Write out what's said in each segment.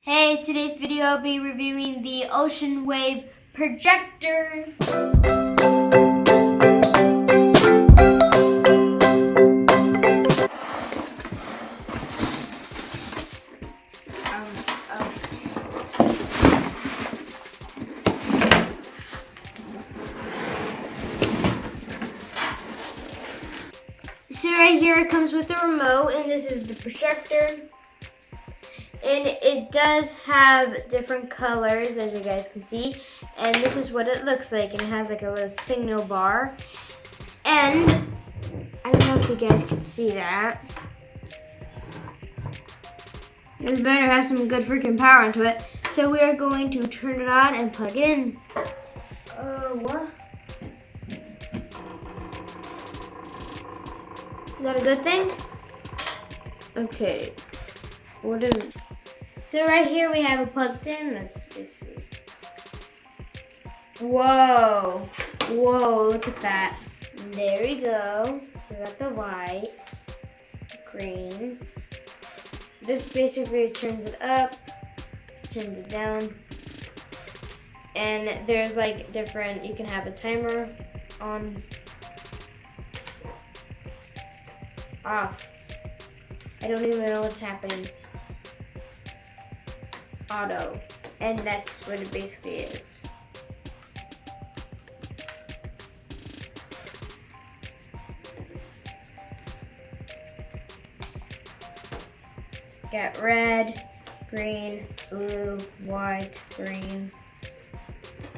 Hey, today's video I'll be reviewing the Ocean Wave Projector. So right here it comes with the remote, and this is the projector. And it does have different colors, as you guys can see. And this is what it looks like. And it has like a little signal bar. And I don't know if you guys can see that. This better have some good freaking power into it. So we are going to turn it on and plug it in. What? Is that a good thing? Okay. What is it? So right here we have it plugged in. Let's see. Whoa. Whoa, look at that. There we go. We got the white, green. This basically turns it up. This turns it down. And there's like different, you can have a timer on, off. I don't even know what's happening. Auto, and that's what it basically is. Got red, green, blue, white, green.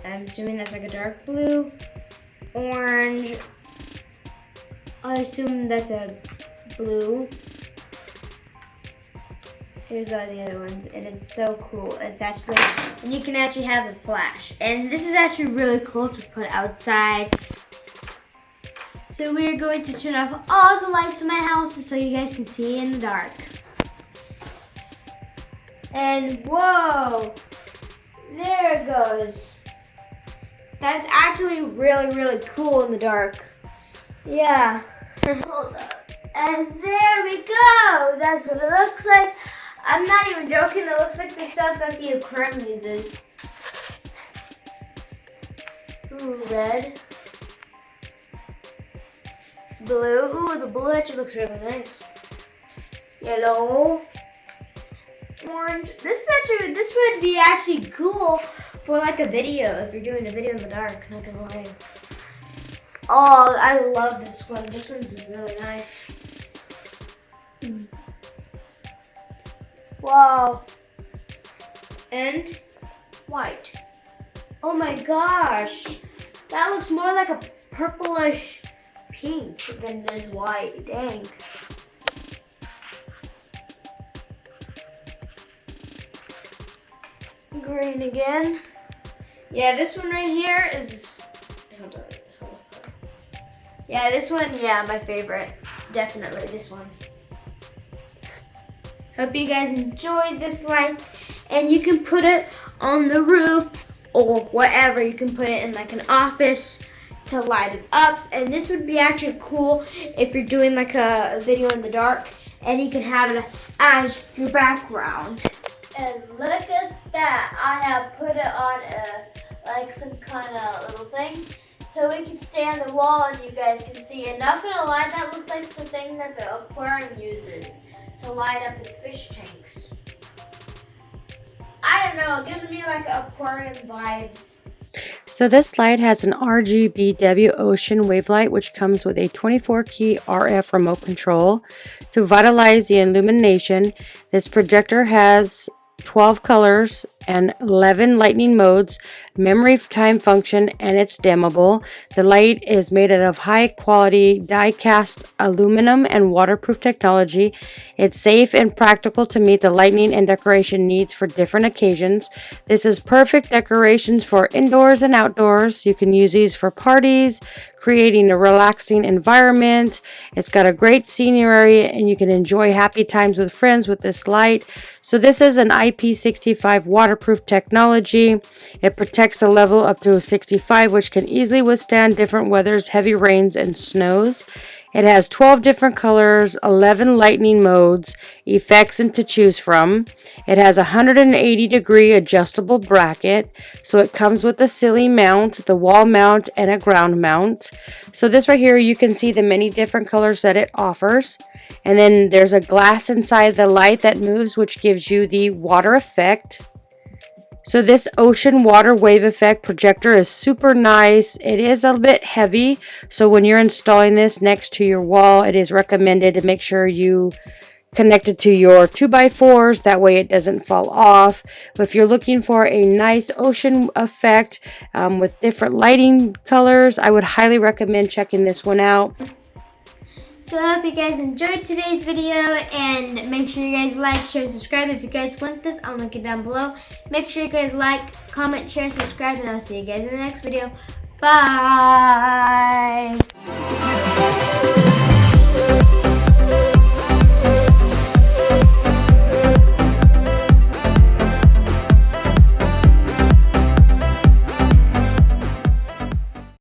I'm assuming that's like a dark blue, orange. I assume that's a blue. Here's all the other ones, and it's so cool. It's actually, and you can actually have the flash. And this is actually really cool to put outside. So we're going to turn off all the lights in my house so you guys can see in the dark. And whoa, there it goes. That's actually really, really cool in the dark. Yeah. Hold up. And there we go. That's what it looks like. I'm not even joking, it looks like the stuff that the aquarium uses. Ooh, red. Blue, ooh, the blue actually looks really nice. Yellow. Orange. This would be actually cool for like a video, if you're doing a video in the dark, not gonna lie. Oh, I love this one. This one's really nice. Wow. And white. Oh my gosh. That looks more like a purplish pink than this white. Dang. Green again. Yeah, this one right here is, hold on. Yeah, this one, yeah, my favorite. Definitely this one. Hope you guys enjoyed this light, and you can put it on the roof or whatever. You can put it in like an office to light it up, and this would be actually cool if you're doing like a video in the dark, and you can have it as your background. And look at that, I have put it on like some kind of little thing, so we can stay on the wall and you guys can see. And not gonna lie, that looks like the thing that the aquarium uses to light up its fish tanks. I don't know, it gives me like aquarium vibes. So this light has an RGBW ocean wave light, which comes with a 24-key RF remote control to vitalize the illumination. This projector has 12 colors and 11 lightning modes, memory time function, and it's dimmable. The light is made out of high quality die cast aluminum and waterproof technology. It's safe and practical to meet the lighting and decoration needs for different occasions. This is perfect decorations for indoors and outdoors. You can use these for parties, creating a relaxing environment. It's got a great scenery, and you can enjoy happy times with friends with this light. So this is an IP65 waterproof technology. It protects a level up to 65, which can easily withstand different weathers, heavy rains, and snows. It has 12 different colors, 11 lightning modes, effects to choose from. It has a 180-degree adjustable bracket. So it comes with a ceiling mount, the wall mount, and a ground mount. So this right here, you can see the many different colors that it offers. And then there's a glass inside the light that moves, which gives you the water effect. So this ocean water wave effect projector is super nice. It is a bit heavy, so when you're installing this next to your wall, it is recommended to make sure you connect it to your 2x4s. That way it doesn't fall off. But if you're looking for a nice ocean effect with different lighting colors, I would highly recommend checking this one out. So I hope you guys enjoyed today's video, and make sure you guys like, share, subscribe. If you guys want this, I'll link it down below. Make sure you guys like, comment, share, and subscribe, and I'll see you guys in the next video. Bye!